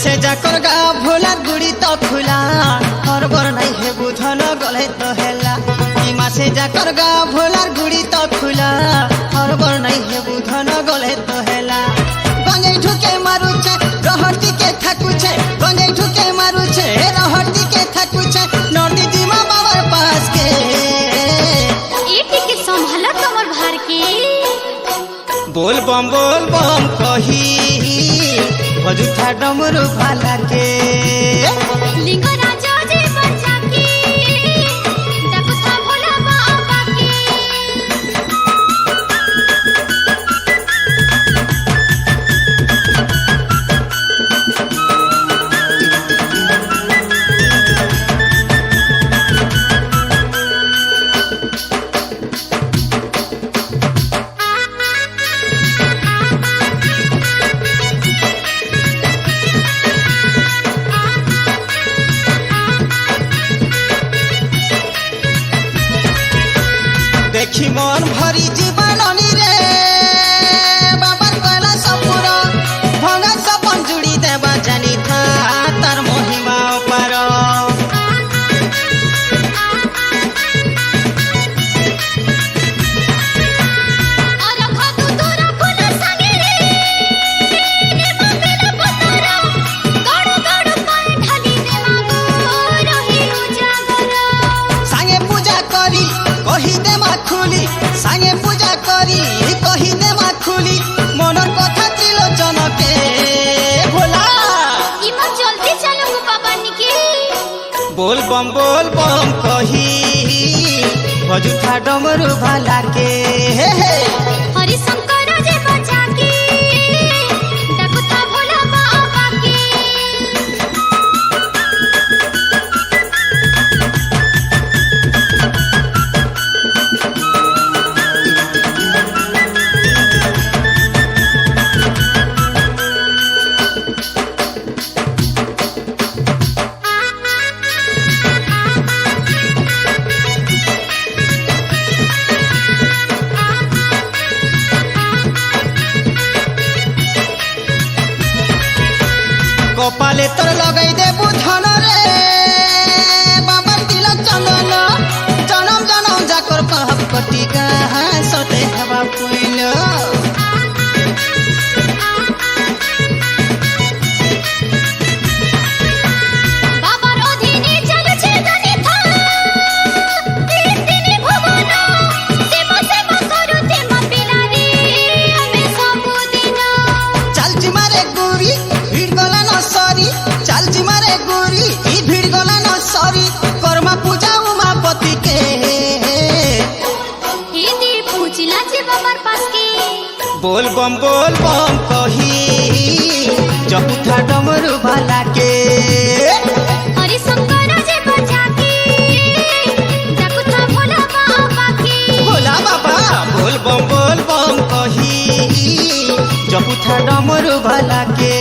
মাসে যাকর গা ভোলার গুড়ি তো খুলা খরবর নাই হে বুধন গলে তো হেলা এই মাসে যাকর গা ভোলার গুড়ি তো খুলা খরবর নাই হে বুধন গলে তো হেলা গঞ্জে ঢুকে মারুছে রহর দিকে থাকুছে গঞ্জে ঢুকে মারুছে রহর দিকে থাকুছে নদী দিমা বাবার পাস কে এটিকে সম্ভালো তোমার ভার কে बोल बम कही भजुथा डमरू भाला के लिंगराज जे बच्चा के डकुथा भोला बाबा के देखी मन भरी जीवनी रे बाबर कहला सपुर भंगा सपन जुड़ी देवा जानी था तार महिमा पार और खतु तोरा फूल संगे रे मंगल पतरा गड़ गड़ पाए ढाली दे मागो रही उजागर सांगे पूजा करी कही दे मा खुली सांगे पूजा करी कही दे मा खुली मनर कथा त्रिलोचन के भोला इमा जल्दी चलो बाबा निके बोल बम कही भजुथा डमरू भाला के हे हे हरि शंकर जे बचा के डकुथा भोला बाबा के कपाले तोर लगाई दे बुधन रे बाबा तिलक चंदन जनम जनम जाकर कहब कटिका सते हवा पुइल बाबार अधीने चलছে ধনী থা তিন দিন ভুবন সেবা সেবা করতে মা পিলা রে আমি সবুদিন चालची मारे गोरी भीड़ गला न सरी चालची मारे गोरी ई भीड़ गला न सरी कर्मा पूजा उमापति के हिंदी पूछला जे बाबार पास के बोल बम कही जपुथा डमरू भाला के हरि शंकर जे बचा के डकुथा भोला बाबा के भोला बाबा बोल बम कही जपुथा डमरू भाला के